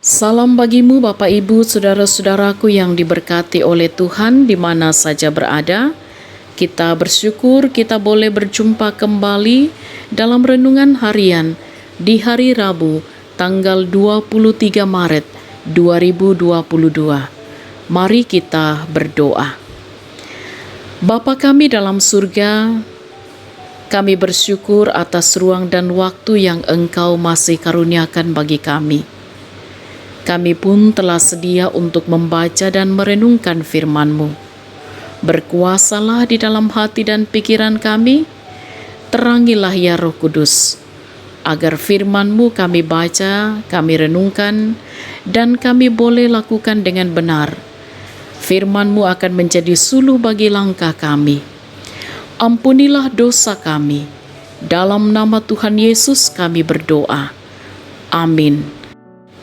Salam bagimu Bapak Ibu Saudara-saudaraku yang diberkati oleh Tuhan di mana saja berada. Kita bersyukur kita boleh berjumpa kembali dalam renungan harian di hari Rabu tanggal 23 Maret 2022. Mari kita berdoa. Bapa kami dalam surga, kami bersyukur atas ruang dan waktu yang Engkau masih karuniakan bagi kami. Kami pun telah sedia untuk membaca dan merenungkan firman-Mu. Berkuasalah di dalam hati dan pikiran kami, terangilah ya Roh Kudus, agar firman-Mu kami baca, kami renungkan, dan kami boleh lakukan dengan benar. Firman-Mu akan menjadi suluh bagi langkah kami. Ampunilah dosa kami. Dalam nama Tuhan Yesus kami berdoa. Amin.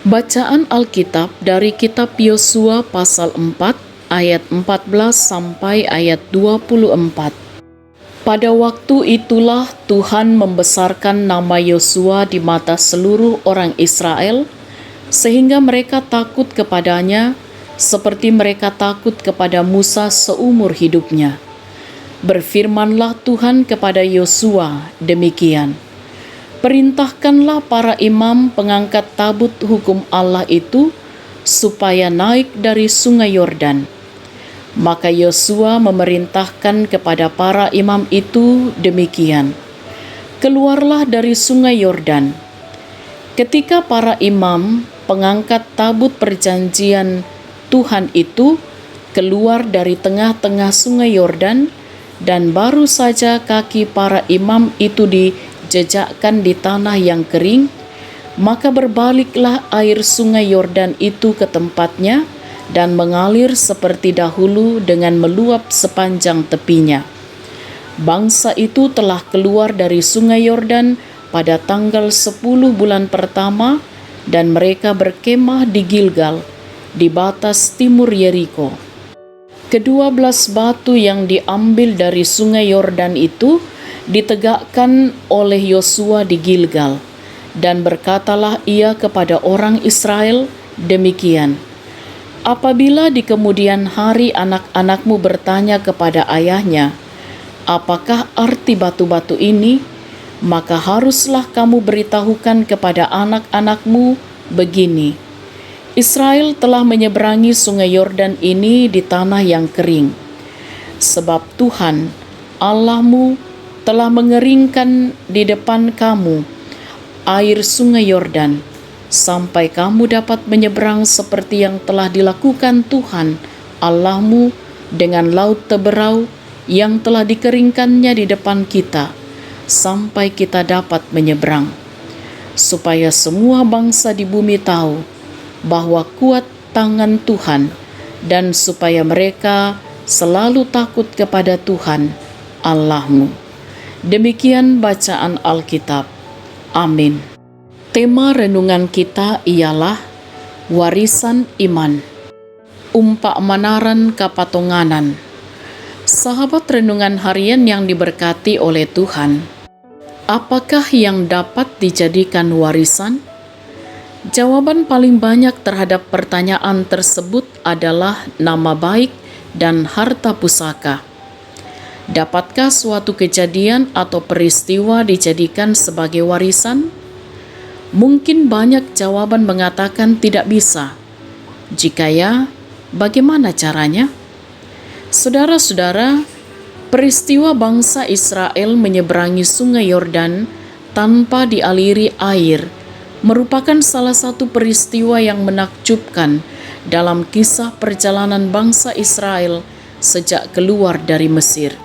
Bacaan Alkitab dari kitab Yosua pasal 4 ayat 14 sampai ayat 24. Pada waktu itulah Tuhan membesarkan nama Yosua di mata seluruh orang Israel, sehingga mereka takut kepadanya seperti mereka takut kepada Musa seumur hidupnya. Berfirmanlah Tuhan kepada Yosua demikian: Perintahkanlah para imam pengangkat tabut hukum Allah itu supaya naik dari sungai Yordan. Maka Yosua memerintahkan kepada para imam itu demikian: Keluarlah dari sungai Yordan. Ketika para imam pengangkat tabut perjanjian Tuhan itu keluar dari tengah-tengah sungai Yordan, dan baru saja kaki para imam itu dijejakkan di tanah yang kering, maka berbaliklah air sungai Yordan itu ke tempatnya dan mengalir seperti dahulu dengan meluap sepanjang tepinya. Bangsa itu telah keluar dari sungai Yordan pada tanggal 10 bulan pertama, dan mereka berkemah di Gilgal, di batas timur Yeriko. Ke-12 batu yang diambil dari sungai Yordan itu ditegakkan oleh Yosua di Gilgal, dan berkatalah ia kepada orang Israel demikian: Apabila di kemudian hari anak-anakmu bertanya kepada ayahnya, apakah arti batu-batu ini, maka haruslah kamu beritahukan kepada anak-anakmu begini: Israel telah menyeberangi sungai Yordan ini di tanah yang kering, sebab Tuhan Allahmu telah mengeringkan di depan kamu air sungai Yordan, sampai kamu dapat menyeberang seperti yang telah dilakukan Tuhan Allahmu dengan laut Teberau yang telah dikeringkannya di depan kita, sampai kita dapat menyeberang. Supaya semua bangsa di bumi tahu bahwa kuat tangan Tuhan, dan supaya mereka selalu takut kepada Tuhan Allahmu. Demikian bacaan Alkitab. Amin. Tema renungan kita ialah warisan iman. Umpamaran kapatonganan. Sahabat renungan harian yang diberkati oleh Tuhan, apakah yang dapat dijadikan warisan? Jawaban paling banyak terhadap pertanyaan tersebut adalah nama baik dan harta pusaka. Dapatkah suatu kejadian atau peristiwa dijadikan sebagai warisan? Mungkin banyak jawaban mengatakan tidak bisa. Jika ya, bagaimana caranya? Saudara-saudara, peristiwa bangsa Israel menyeberangi sungai Yordan tanpa dialiri air merupakan salah satu peristiwa yang menakjubkan dalam kisah perjalanan bangsa Israel sejak keluar dari Mesir.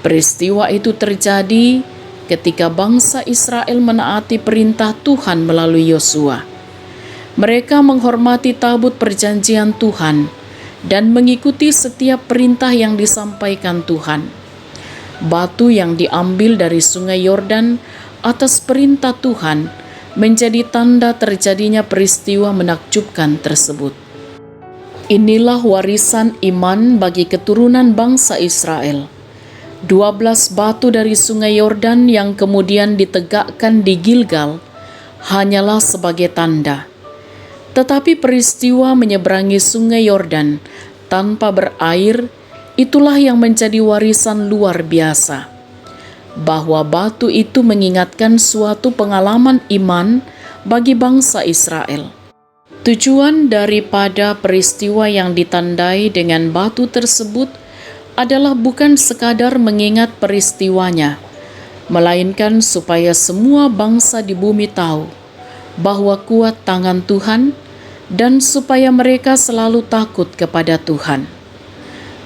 Peristiwa itu terjadi ketika bangsa Israel menaati perintah Tuhan melalui Yosua. Mereka menghormati tabut perjanjian Tuhan dan mengikuti setiap perintah yang disampaikan Tuhan. Batu yang diambil dari sungai Yordan atas perintah Tuhan menjadi tanda terjadinya peristiwa menakjubkan tersebut. Inilah warisan iman bagi keturunan bangsa Israel. 12 batu dari sungai Yordan yang kemudian ditegakkan di Gilgal hanyalah sebagai tanda. Tetapi peristiwa menyeberangi sungai Yordan tanpa berair, itulah yang menjadi warisan luar biasa. Bahwa batu itu mengingatkan suatu pengalaman iman bagi bangsa Israel. Tujuan daripada peristiwa yang ditandai dengan batu tersebut adalah bukan sekadar mengingat peristiwanya, melainkan supaya semua bangsa di bumi tahu bahwa kuat tangan Tuhan dan supaya mereka selalu takut kepada Tuhan.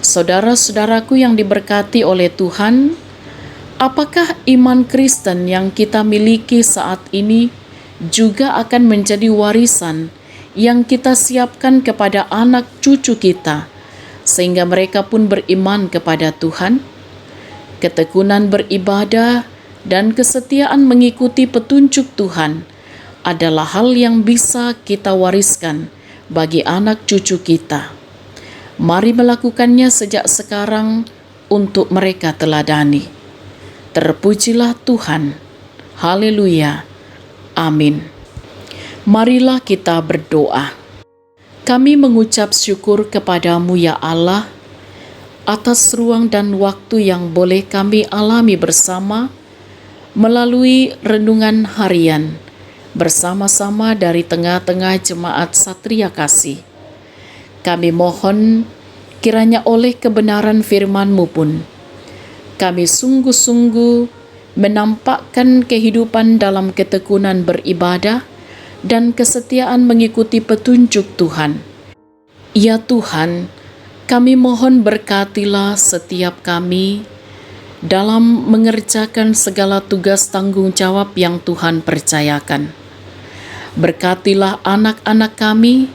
Saudara-saudaraku yang diberkati oleh Tuhan, apakah iman Kristen yang kita miliki saat ini juga akan menjadi warisan yang kita siapkan kepada anak cucu kita, sehingga mereka pun beriman kepada Tuhan? Ketekunan beribadah dan kesetiaan mengikuti petunjuk Tuhan adalah hal yang bisa kita wariskan bagi anak cucu kita. Mari melakukannya sejak sekarang untuk mereka teladani. Terpujilah Tuhan. Haleluya. Amin. Marilah kita berdoa. Kami mengucap syukur kepadamu ya Allah, atas ruang dan waktu yang boleh kami alami bersama melalui renungan harian bersama-sama dari tengah-tengah jemaat Satria Kasih. Kami mohon kiranya oleh kebenaran firman-Mu pun kami sungguh-sungguh menampakkan kehidupan dalam ketekunan beribadah dan kesetiaan mengikuti petunjuk Tuhan. Ya Tuhan, kami mohon berkatilah setiap kami dalam mengerjakan segala tugas tanggung jawab yang Tuhan percayakan. Berkatilah anak-anak kami,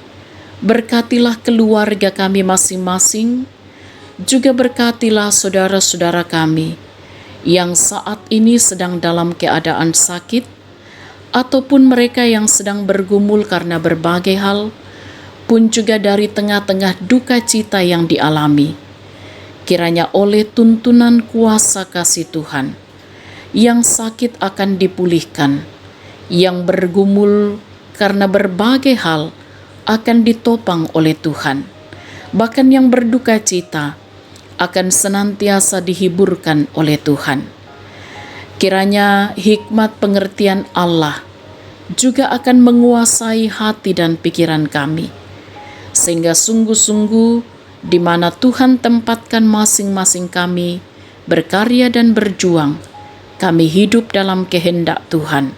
berkatilah keluarga kami masing-masing, juga berkatilah saudara-saudara kami yang saat ini sedang dalam keadaan sakit, ataupun mereka yang sedang bergumul karena berbagai hal, pun juga dari tengah-tengah duka cita yang dialami. Kiranya oleh tuntunan kuasa kasih Tuhan, yang sakit akan dipulihkan, yang bergumul karena berbagai hal akan ditopang oleh Tuhan, bahkan yang berduka cita akan senantiasa dihiburkan oleh Tuhan. Kiranya hikmat pengertian Allah juga akan menguasai hati dan pikiran kami, sehingga sungguh-sungguh di mana Tuhan tempatkan masing-masing kami berkarya dan berjuang, kami hidup dalam kehendak Tuhan.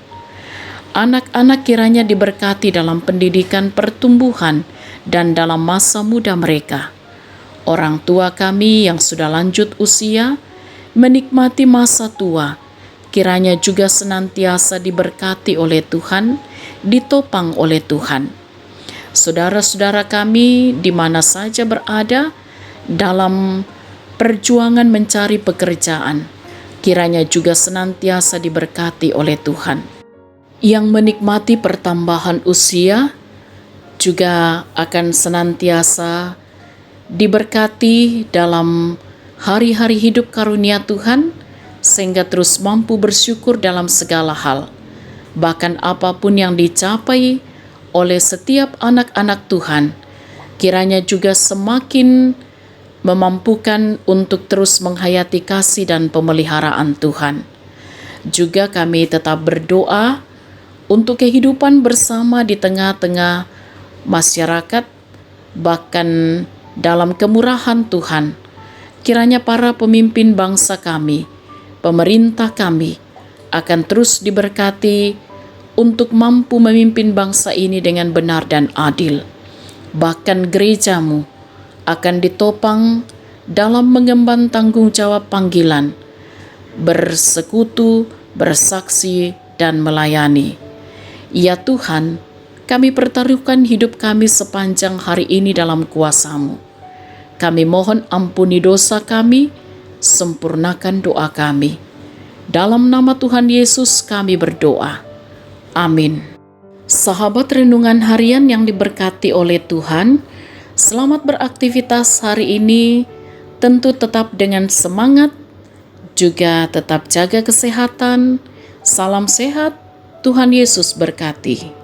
Anak-anak kiranya diberkati dalam pendidikan pertumbuhan dan dalam masa muda mereka. Orang tua kami yang sudah lanjut usia menikmati masa tua, kiranya juga senantiasa diberkati oleh Tuhan, ditopang oleh Tuhan. Saudara-saudara kami di mana saja berada dalam perjuangan mencari pekerjaan, kiranya juga senantiasa diberkati oleh Tuhan. Yang menikmati pertambahan usia juga akan senantiasa diberkati dalam hari-hari hidup karunia Tuhan, sehingga terus mampu bersyukur dalam segala hal. Bahkan apapun yang dicapai oleh setiap anak-anak Tuhan, kiranya juga semakin memampukan untuk terus menghayati kasih dan pemeliharaan Tuhan. Juga kami tetap berdoa untuk kehidupan bersama di tengah-tengah masyarakat, bahkan dalam kemurahan Tuhan. Kiranya para pemimpin bangsa kami, pemerintah kami akan terus diberkati untuk mampu memimpin bangsa ini dengan benar dan adil. Bahkan gerejamu akan ditopang dalam mengemban tanggung jawab panggilan, bersekutu, bersaksi, dan melayani. Ya Tuhan, kami pertaruhkan hidup kami sepanjang hari ini dalam kuasa-Mu. Kami mohon ampuni dosa kami, sempurnakan doa kami. Dalam nama Tuhan Yesus kami berdoa. Amin. Sahabat renungan harian yang diberkati oleh Tuhan, selamat beraktivitas hari ini. Tentu tetap dengan semangat, juga tetap jaga kesehatan. Salam sehat, Tuhan Yesus berkati.